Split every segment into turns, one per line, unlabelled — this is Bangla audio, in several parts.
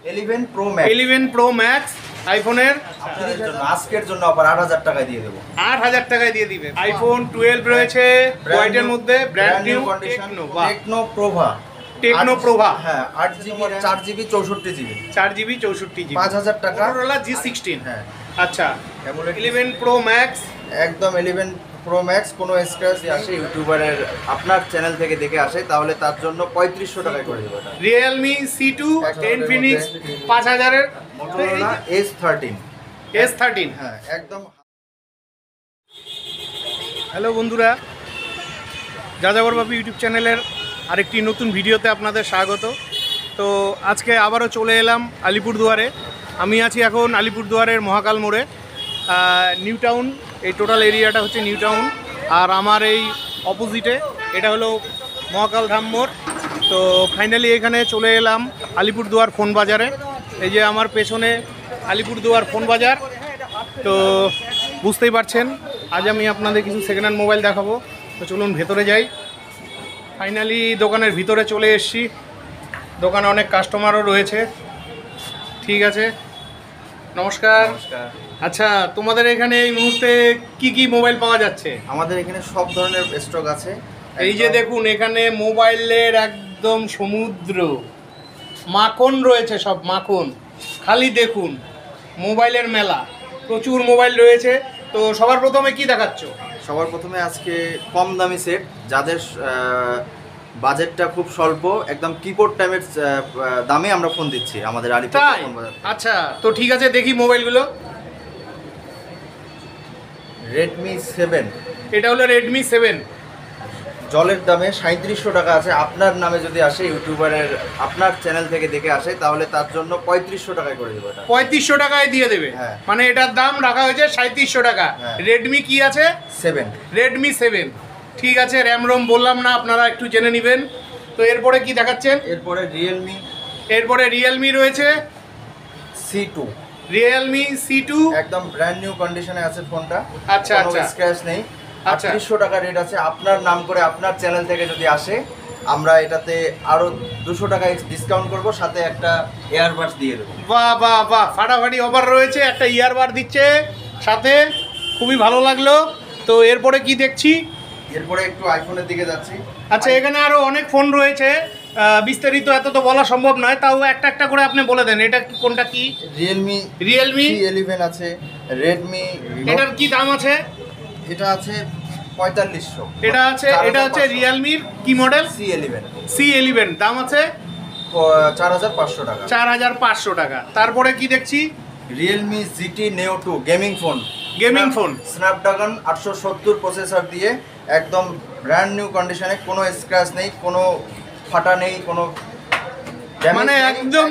11 Pro Max
11 Pro Max আইফোনের
আপনাদের জন্য আজকের জন্য আবার 8000 টাকায় দিয়ে দেব।
8000 টাকায় দিয়ে দিবেন। আইফোন 12 রয়েছে হোয়াইটের মধ্যে, brand new
Tecno Pova.
Tecno Pova,
হ্যাঁ 8GB 4GB 64GB
4GB 64GB
5000 টাকা।
Motorola G16।
হ্যাঁ
আচ্ছা 11 Pro Max
একদম 11 Pro Max কোনো স্ক্র্যাচ আসে ইউটিউবারের আপনার চ্যানেল থেকে দেখে আসে তাহলে তার জন্য 3500 টাকায় করে দেব। এটা
Realme C2 Infinix 5000 এর
Motorola S13 হ্যাঁ একদম।
হ্যালো বন্ধুরা, যাযাবর বাপি ইউটিউব চ্যানেলের আরেকটি নতুন ভিডিওতে আপনাদের স্বাগত। তো আজকে আবারও চলে এলাম আলিপুরদুয়ারে। আমি আছি এখন আলিপুরদুয়ারের মহাকাল মোড়ে, নিউ টাউন। এই টোটাল এরিয়াটা হচ্ছে নিউ টাউন, আর আমার এই অপোজিটে এটা হলো মহাকাল ধাম মোড়। তো ফাইনালি এখানে চলে এলাম আলিপুরদুয়ার ফোন বাজারে। এই যে আমার পেছনে আলিপুরদুয়ার ফোন বাজার। তো বুঝতেই পারছেন আজ আমি আপনাদের কিছু সেকেন্ড হ্যান্ড মোবাইল দেখাবো। তো চলুন ভেতরে যাই। ফাইনালি দোকানের ভিতরে চলে এসেছি। দোকানে অনেক কাস্টমারও রয়েছে। ঠিক আছে, নমস্কার। আচ্ছা, তোমাদের এখানে এই মুহূর্তে কি কি মোবাইল পাওয়া যাচ্ছে?
আমাদের এখানে সব ধরনের স্টক আছে।
এই যে দেখুন, এখানে মোবাইলের একদম সমুদ্র, মাখন রয়েছে, সব মাখন। খালি দেখুন, মোবাইলের মেলা, প্রচুর মোবাইল রয়েছে। তো সবার প্রথমে কি দেখাচ্ছ?
সবার প্রথমে আজকে কম দামি সেট, যাদের বাজেটটা খুব স্বল্প, একদম কিবোর্ড টাইপের দামে আমরা ফোন দিচ্ছি আমাদের আলিপুর ফোন বাজার।
আচ্ছা, তো ঠিক আছে, দেখি মোবাইলগুলো।
Redmi 7,
এটা হলো Redmi 7।
জলের দামে 3700 টাকা আছে। আপনার নামে যদি আসে ইউটিউবারের আপনার চ্যানেল থেকে দেখে আসে তাহলে তার জন্য 3500 টাকায় করে দেবো। এটা
3500 টাকায় দিয়ে দেবে?
হ্যাঁ।
মানে এটার দাম রাখা হয়েছে 3700 টাকা।
হ্যাঁ।
রেডমি কি আছে?
7।
Redmi 7। ঠিক আছে, র্যাম রোম বললাম না, আপনারা একটু জেনে নেবেন। তো এরপরে কি দেখাচ্ছেন?
এরপরে
এরপরে রিয়েলমি রয়েছে
C2।
Realme C2
একদম ব্র্যান্ড নিউ কন্ডিশনে আছে ফোনটা।
আচ্ছা,
কোনো
আচ্ছা।
স্ক্র্যাচ নেই।
আচ্ছা।
3800 টাকা রেট আছে। আপনার নাম করে আপনার চ্যানেল থেকে যদি আসে আমরা এটাতে আরো 200 টাকা ডিসকাউন্ট করব, সাথে একটা এয়ারবাডস দিয়ে দেবো।
বাহ বাহ বাহ, ফাটাফাটি অফার রয়েছে, একটা ইয়ারবার দিচ্ছে সাথে, খুবই ভালো লাগলো। তো এরপরে কি দেখছি?
এরপরে একটু আইফোনের দিকে যাচ্ছি।
আচ্ছা, এখানে আরো অনেক ফোন রয়েছে, বিস্তারিত এত তো বলা সম্ভব নয়, তাও একটা একটা করে আপনি বলে দেন। এটা কোনটা কি?
রিয়েলমি C11 আছে। রেডমি,
এটার কি দাম আছে?
এটা আছে 4500।
এটা হচ্ছে রিয়েলমির কি মডেল? C11 দাম আছে
4500 টাকা।
4500 টাকা। তারপরে কি দেখছি?
Realme GT Neo 2 gaming phone, Snapdragon 870 processor দিয়ে একদম ব্র্যান্ড নিউ কন্ডিশনে, কোনো স্ক্র্যাচ নেই, কোনো ফাটা নেই, কোনো
মানে একদম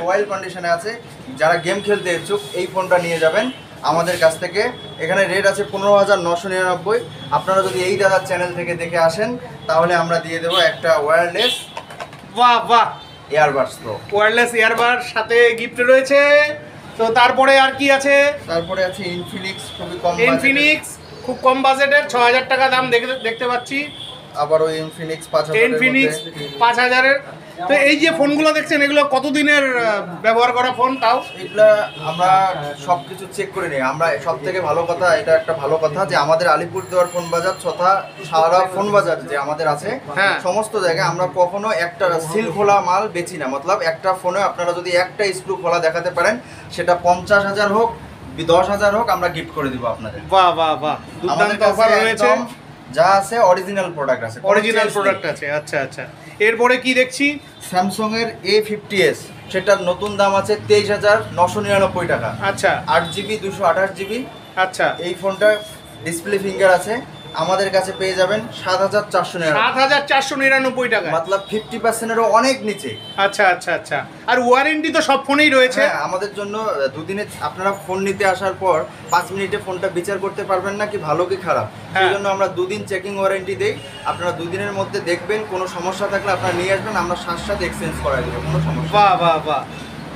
ওয়েল কন্ডিশনে
আছে। যারা গেম খেলতে ইচ্ছুক এই ফোনটা নিয়ে যাবেন আমাদের কাছ থেকে। এখানে রেট আছে 15999। আপনারা যদি এই দাদার চ্যানেল থেকে দেখে আসেন তাহলে আমরা দিয়ে দেবো একটা ওয়্যারলেস এয়ারবাডস প্রো।
ওয়্যারলেস এয়ারবার সাথে গিফট রয়েছে। তো তারপরে আর কি আছে?
তারপরে আছে ইনফিনিক্স,
খুব কম বাজেটের 6000 টাকা দাম দেখতে পাচ্ছি।
আবারও ইনফিনিক্স
5000 এর। তো এই যে ফোনগুলো দেখছেন, এগুলো কতদিনের ব্যবহার করা ফোন? তাও
এগুলা আমরা সবকিছু চেক করে নিই। আমরা সব থেকে ভালো কথা, এটা একটা ভালো কথা যে আমাদের আলিপুরদুয়ার ফোন বাজার তথা সারা ফোন বাজার যে আমাদের আছে,
হ্যাঁ,
সমস্ত জায়গায় আমরা কখনো একটা সিল খোলা মাল বেচি না। মতলব একটা ফোনে আপনারা যদি একটা স্ক্রু খোলা দেখাতে পারেন, সেটা 50,000 হোক 10,000 হোক, আমরা গিফট করে দিব আপনাদের।
বাহ বাহ বাহ, দুর্দান্ত অফার রয়েছে।
যা আছে অরিজিনাল প্রোডাক্ট আছে।
আচ্ছা আচ্ছা, এরপরে কি দেখছি?
স্যামসাং এর A50s, সেটার নতুন দাম আছে 23,999 টাকা।
আচ্ছা,
8GB 228GB।
আচ্ছা,
এই ফোনটা ডিসপ্লে ফিঙ্গার আছে। আমাদের কাছে পেয়ে যাবেন
7,499 টাকা,
মতলব 50% এরও অনেক নিচে।
আচ্ছা আচ্ছা আচ্ছা। আর ওয়ারেন্টি তো সব ফোনেই রয়েছে।
হ্যাঁ, আমাদের জন্য দুদিনে আপনারা ফোন নিতে আসার পর 5 মিনিটে ফোনটা বিচার করতে পারবেন না কি ভালো কি খারাপ। সেই জন্য আমরা 2 দিন চেকিং ওয়ারেন্টি দেই। আপনারা 2 দিনের মধ্যে দেখবেন, কোনো সমস্যা থাকলে আপনারা নিয়ে আসবেন, আমরা সাথে এক্সচেঞ্জ করাই দেবো, কোনো সমস্যা।
বাহ বাহ বাহ।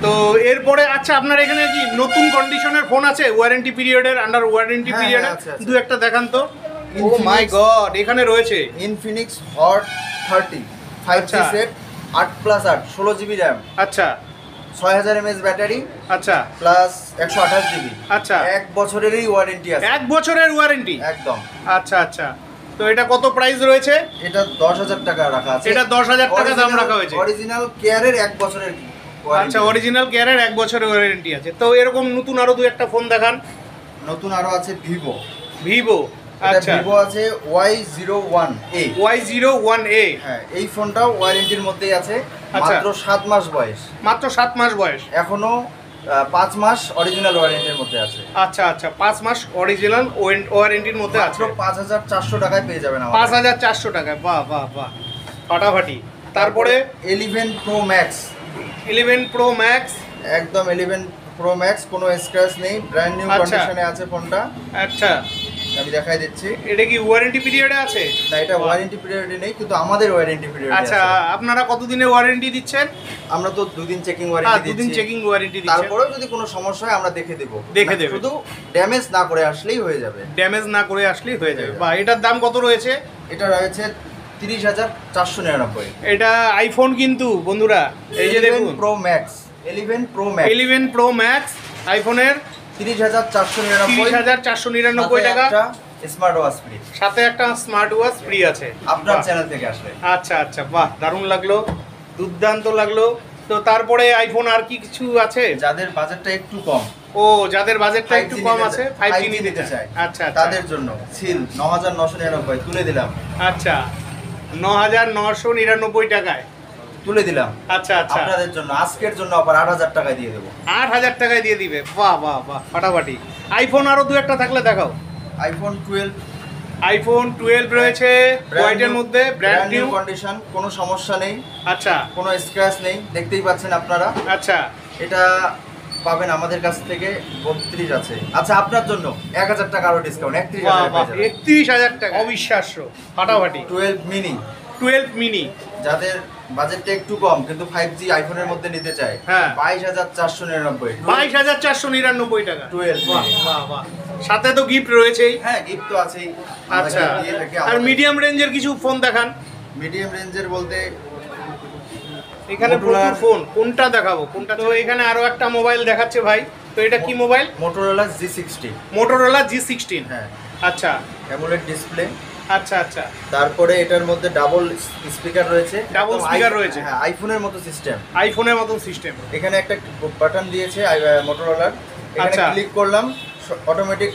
তো এরপরে আচ্ছা, আপনার এখানে কি নতুন কন্ডিশনের ফোন আছে ওয়ারেন্টি পিরিয়ডের, আন্ডার ওয়ারেন্টি পিরিয়ডে? দু একটা দেখান তো। ও মাই গড, এখানে রয়েছে
Infinix hot 30 5G set 8+8 16GB RAM.
আচ্ছা,
6000 mAh ব্যাটারি
আচ্ছা
প্লাস 128 জিবি।
আচ্ছা,
1 বছরেরই ওয়ারেন্টি আছে।
1 বছরের ওয়ারেন্টি
একদম।
আচ্ছা আচ্ছা, তো এটা কত প্রাইস রয়েছে?
এটা 10000 টাকা রাখা আছে।
এটা 10000 টাকা দাম রাখা হয়েছে।
অরিজিনাল কেয়ারের 1 বছরের
আচ্ছা, অরিজিনাল কেয়ারের 1 বছরের ওয়ারেন্টি আছে। তো এরকম নতুন আরো দুই একটা ফোন দেখান।
নতুন আরো আছে ভিভো।
ভিভো, আচ্ছা,
ভিভো আছে Y01A।
Y01A,
হ্যাঁ, এই ফোনটাও ওয়ারেন্টির মধ্যেই আছে।
আচ্ছা।
মাত্র 7 মাস বয়স।
মাত্র 7 মাস বয়স।
এখনো 5 মাস অরিজিনাল ওয়ারেন্টির মধ্যে আছে।
আচ্ছা আচ্ছা, 5 মাস অরিজিনাল ওয়ারেন্টির মধ্যে
মাত্র
আছে।
5400 টাকায় পেয়ে যাবেন আমাদের।
5400 টাকায়, বাহ বাহ বাহ, ফাটাফাটি। তারপরে
11 Pro Max।
11 Pro Max,
একদম 11 Pro Max, কোনো স্ক্র্যাচ নেই, ব্র্যান্ড নিউ
আচ্ছা।
কন্ডিশনে আছে ফোনটা।
আচ্ছা,
আমি দেখাই দিচ্ছি।
এটা কি ওয়ারেন্টি পিরিয়ডে আছে?
না, এটা ওয়ারেন্টি পিরিয়ডে নেই, কিন্তু আমাদের ওয়ারেন্টি পিরিয়ডে আছে।
আচ্ছা, আপনারা কতদিনের ওয়ারেন্টি দিচ্ছেন?
আমরা তো 2 দিন চেকিং ওয়ারেন্টি দিচ্ছি।
2 দিন চেকিং ওয়ারেন্টি দিচ্ছেন।
তারপরেও যদি কোনো সমস্যা হয় আমরা দেখে দেব।
দেখে দেবে।
শুধু ড্যামেজ না করে আসলেই হয়ে যাবে।
ড্যামেজ না করে আসলেই হয়ে যাবে। বা এটার দাম কত রয়েছে?
এটা রয়েছে 30499।
এটা আইফোন কিন্তু বন্ধুরা, এই যে দেখুন,
11 Pro Max। 11 Pro Max
11 Pro Max আইফোনের
30499।
30499 টাকা।
স্মার্ট ওয়াচ ফ্রি,
সাথে একটা স্মার্ট ওয়াচ ফ্রি আছে
আপনার
বাহ।
চ্যানেল থেকে আসলে।
আচ্ছা আচ্ছা, বাহ, দারুণ লাগলো, দুর্দান্ত লাগলো। তো তারপরে আইফোন আর কি কিছু আছে?
যাদের বাজেটটা একটু কম,
ও, যাদের বাজেটটা
5G
একটু কম
নিতে
আছে,
চায়,
5G
5G
নিতে চায়, আচ্ছা আচ্ছা,
তাদের জন্য সিল 9999 তুলে দিলাম।
আচ্ছা, 9999 টাকায়
তুলে দিলাম
আচ্ছা আচ্ছা,
আপনাদের জন্য। আজকের জন্য আবার 8000 টাকায় দিয়ে দেবো।
8000 টাকায় দিয়ে দিবে, বাহ বাহ বাহ, ফাটাফাটি। আইফোন আরো দু একটা থাকলে দেখাও।
আইফোন 12
আইফোন 12 রয়েছে হোয়াইটের মধ্যে, ব্র্যান্ড নিউ
কন্ডিশন, কোনো সমস্যা নেই,
আচ্ছা
কোনো স্ক্র্যাচ নেই, দেখতেই পাচ্ছেন আপনারা।
আচ্ছা,
এটা পাবেন আমাদের কাছ থেকে 32 আছে। আচ্ছা, আপনার জন্য 1000 টাকা আরো ডিসকাউন্ট, 31000
বাহ,
পেয়ে যাবেন।
31000 টাকা, অবিশ্বাস্য, ফাটাফাটি।
12 মিনি,
12 মিনি,
যাদের বাজেটটা একটু কম কিন্তু 5G আইফোনের মধ্যে নিতে চায়,
হ্যাঁ।
22499।
22499 টাকা,
12
বাহ বাহ বাহ। সাথে তো গিফট রয়েছেই।
হ্যাঁ, গিফট তো আছেই।
আচ্ছা, আর মিডিয়াম রেঞ্জের কিছু ফোন দেখান।
মিডিয়াম রেঞ্জের বলতে
এখানে
Motorola-
প্রচুর ফোন, কোনটা দেখাবো কোনটা? তো এখানে আরো একটা মোবাইল দেখাচ্ছে ভাই, তো এটা কি mobile?
Motorola G60।
Motorola G16,
হ্যাঁ,
আচ্ছা
অ্যামোলেড ডিসপ্লে।
আচ্ছা আচ্ছা,
তারপরে এটার মধ্যে ডাবল স্পিকার রয়েছে।
Double
একদম
speaker রয়েছে।
হ্যাঁ, আইফোনের মতো সিস্টেম।
আইফোনের মতন সিস্টেম।
এখানে একটা বাটন দিয়েছে মোটরোলার, এখানে
আচ্ছা।
ক্লিক করলাম, অটোমেটিক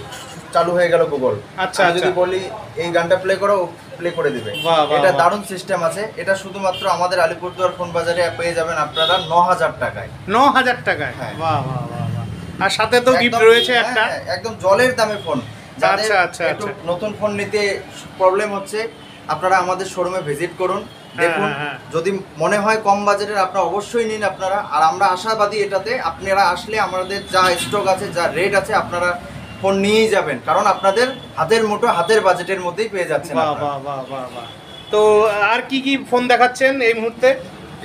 চালু হয়ে গেল গুগল।
আচ্ছা,
আমি যদি
আচ্ছা।
বলি এই গানটা প্লে করো, প্লে করে দিবে।
বাহ, বাহ,
এটা
বাহ।
দারুণ সিস্টেম আছে। এটা শুধুমাত্র আমাদের আলিপুরদুয়ার ফোন বাজারে পেয়ে যাবেন আপনারা 9000 টাকায়।
9000 টাকায়,
হ্যাঁ।
বাহ বাহ বাহ বাহ। আর সাথে তো গিফট
একদম-
রয়েছে
হ্যাঁ,
একটা,
হ্যাঁ, একদম জলের দামে ফোন। যাদের
আচ্ছা, আচ্ছা,
একটু
আচ্ছা।
নতুন ফোন নিতে প্রবলেম হচ্ছে, আপনারা আমাদের শোরুমে ভিজিট করুন, দেখুন।
হ্যাঁ।
যদি মনে হয় কম বাজেটের, আপনারা অবশ্যই নিন আপনারা। আর আমরা আশাবাদী এটাতে, আপনারা আসলে আমাদের যা স্টক আছে, যা রেট আছে, আপনারা ফোন নিয়েই যাবেন, কারণ আপনাদের হাতের মুঠো, হাতের বাজেটের মধ্যেই পেয়ে যাচ্ছেন
বাহ
আপনারা।
বাহ বাহ বাহ বাহ। তো আর কি কি ফোন দেখাচ্ছেন এই মুহূর্তে?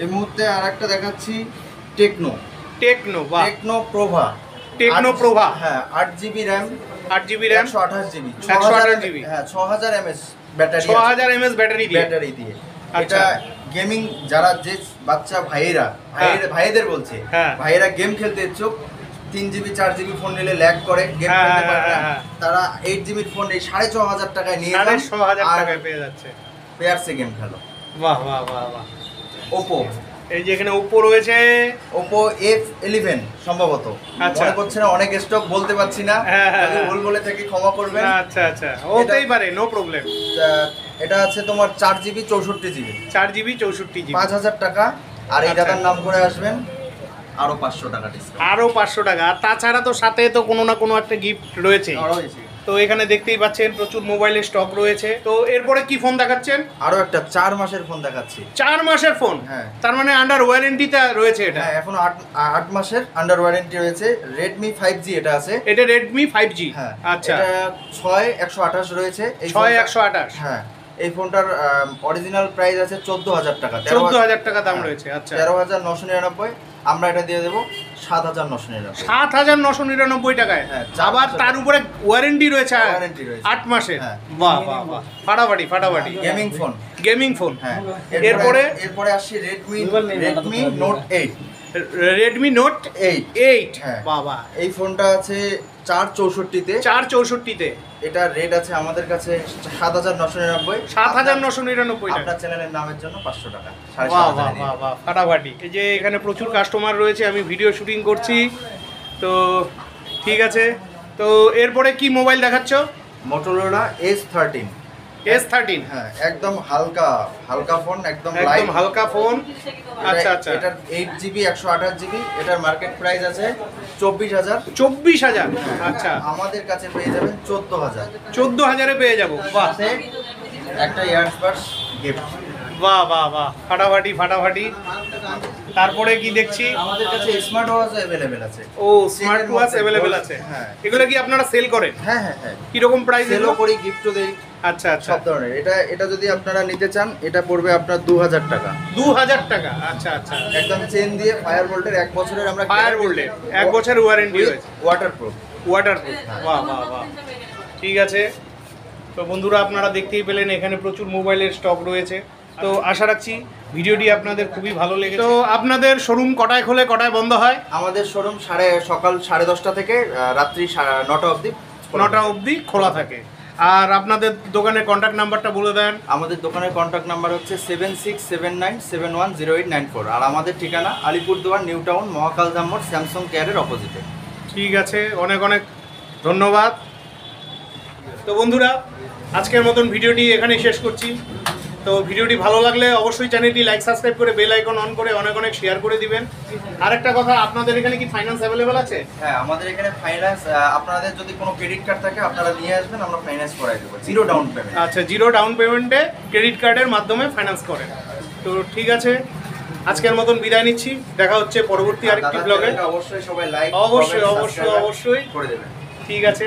এই মুহূর্তে আর একটা দেখাচ্ছি, টেকনো।
টেকনো, বাহ,
টেকনো প্রভা।
টেকনো প্রভা।
হ্যাঁ, 8GB RAM,
8GB RAM,
128GB,
128GB,
হ্যাঁ, 6000 mAh ব্যাটারি।
6000 mAh ব্যাটারি দিয়ে,
ব্যাটারি দিয়ে।
আচ্ছা।
এটা গেমিং, যারা যে বাচ্চা ভাইয়েদের বলছে,
হ্যাঁ।
ভাইয়েরা গেম খেলতে ইচ্ছুক, 3GB 4GB ফোন নিলে ল্যাগ করে, গেম
হ্যাঁ,
খেলতে পারে না,
হ্যাঁ।
তারা 8GB ফোন এই 6500 টাকায় নিয়ে যান
6500
আর
টাকায় পেয়ে যাচ্ছে,
পেয়ারসে গেম খেলো।
বাহ বাহ বাহ বাহ।
ওপো,
এই যে এখানে ওপো রয়েছে,
ওপো F11 সম্ভবত,
আচ্ছা।
মনে করছে না, অনেক স্টক বলতে পারছি না,
হ্যাঁ, হ্যাঁ,
যদি
হ্যাঁ।
ভুল বলে থাকি ক্ষমা করবেন।
আচ্ছা আচ্ছা, হতেই পারে, নো প্রবলেম।
এটা আছে তোমার 4GB 64GB,
4GB 64GB,
5000 টাকা। আর এই
আচ্ছা।
দাদার নাম করে আসবেন, আরো 500 টাকা ডিসকাউন্ট।
আরো 500 টাকা। আর তাছাড়া তো সাথে তো কোনো না কোনো একটা গিফট রয়েছে। তো এখানে দেখতেই পাচ্ছেন প্রচুর মোবাইলের স্টক রয়েছে। তো এরপরে কি ফোন দেখাচ্ছেন?
আরো একটা 4 মাসের ফোন দেখাচ্ছি।
4 মাসের ফোন,
হ্যাঁ।
তার মানে আন্ডার ওয়ারেন্টিতে রয়েছে এটা।
হ্যাঁ, এখন 8 মাসের আন্ডার ওয়ারেন্টি রয়েছে। Redmi 5G এটা আছে।
এটা Redmi 5G,
হ্যাঁ,
আচ্ছা,
এটা 6128 রয়েছে। এই
6128,
হ্যাঁ, এই ফোনটার অরিজিনাল প্রাইস আছে 14000 টাকা।
14000 টাকা দাম রয়েছে, আচ্ছা।
13999, আমরা এটা দিয়ে দেবো 7999।
7999 টাকায়।
হ্যাঁ,
আবার তার উপরে ওয়ারেন্টি রয়েছে
ওয়ারেন্টি রয়েছে
8 মাসের।
হ্যাঁ।
বাহ বাহ বাহ, ফাটাফাটি ফাটাফাটি।
Gaming phone.
গেমিং ফোন,
হ্যাঁ,
এরপরে
আসছি Redmi Note 8।
রেডমি নোট 8
হ্যাঁ।
বাবা,
এই ফোনটা আছে 464-তে।
464-তে
এটার রেট আছে আমাদের কাছে 7,999।
7,999 টাকা।
আপনার চ্যানেলের নামের জন্য 500 টাকা।
বাহ বাহ বাহ বাহ, ফাটাফাটি। এই যে এখানে প্রচুর কাস্টমার রয়েছে, আমি ভিডিও শুটিং করছি, তো ঠিক আছে। তো এরপরে কি মোবাইল দেখাচ্ছ?
Motorola S13।
S13।
হ্যাঁ, একদম হালকা ফোন, একদম
একদম
লাইট
হালকা ফোন। আচ্ছা আচ্ছা,
এটার 8GB 128GB। এটার মার্কেট প্রাইস আছে 24,000।
24,000। আচ্ছা,
আমাদের কাছে পেয়ে যাবেন 14,000।
14,000-এ পেয়ে যাবো। বাহ
সাথে একটা ইয়ারবাডস গিফট।
বাহ বাহ বাহ, ফাটাফাটি ফাটাফাটি। তারপরে কি দেখছি?
আমাদের কাছে স্মার্ট ওয়াচ অ্যাভেলেবেল আছে।
ও, স্মার্ট ওয়াচ অ্যাভেলেবেল আছে।
হ্যাঁ।
এগুলো কি আপনারা সেল করেন?
হ্যাঁ হ্যাঁ হ্যাঁ,
কিরকম প্রাইস?
সেলও করি, গিফটও দেই,
আচ্ছা আচ্ছা,
সব ধরনের। এটা যদি আপনারা নিতে চান, এটা পড়বে আপনার 2,000 টাকা।
2,000 টাকা। আচ্ছা আচ্ছা,
একদম চেন দিয়ে ফায়ার বোল্টের 1 বছরের আমরা
ফায়ার বোল্টের 1 বছরের ওয়ারেন্টি রয়েছে,
ওয়াটারপ্রুফ।
ওয়াটারপ্রুফ। বাহ বাহ বাহ, ঠিক আছে। তো বন্ধুরা, আপনারা দেখতেই পেলেন এখানে প্রচুর মোবাইলের স্টক রয়েছে। তো আশা রাখছি ভিডিওটি আপনাদের খুবই ভালো লেগেছে। তো আপনাদের শোরুম কটায় খোলে, কটায় বন্ধ হয়?
আমাদের শোরুম সকাল 10:30 থেকে রাত্রি 9টা অবধি
9টা অবধি খোলা থাকে। আর আপনাদের দোকানের কন্ট্যাক্ট নাম্বারটা বলে দেন।
আমাদের দোকানের কন্ট্যাক্ট নাম্বার হচ্ছে 7679710894। আর আমাদের ঠিকানা আলিপুরদুয়ার, নিউ টাউন, মহাকালধাম মোড়, স্যামসাং কেয়ারের অপোজিটে।
ঠিক আছে, অনেক অনেক ধন্যবাদ। তো বন্ধুরা, আজকের মতন ভিডিওটি এখানেই শেষ করছি। তো ভিডিওটি ভালো লাগলে অবশ্যই চ্যানেলটি লাইক, সাবস্ক্রাইব করে বেল আইকন অন করে অনেক অনেক শেয়ার করে দিবেন। আরেকটা কথা, আপনাদের এখানে কি ফাইন্যান্স অ্যাভেলেবেল আছে?
হ্যাঁ, আমাদের এখানে ফাইন্যান্স, আপনাদের যদি কোনো ক্রেডিট কার্ড থাকে আপনারা নিয়ে আসবেন, আমরা ফাইন্যান্স করাই দেবো, 0 ডাউন পেমেন্ট।
আচ্ছা, 0 ডাউন পেমেন্টে ক্রেডিট কার্ডের মাধ্যমে ফাইন্যান্স করেন। তো ঠিক আছে, আজকের মতন বিদায় নিচ্ছি। দেখা হচ্ছে পরবর্তী আরেকটি ব্লগে।
অবশ্যই সবাই লাইক,
অবশ্যই অবশ্যই অবশ্যই
করে দেবেন।
ঠিক আছে।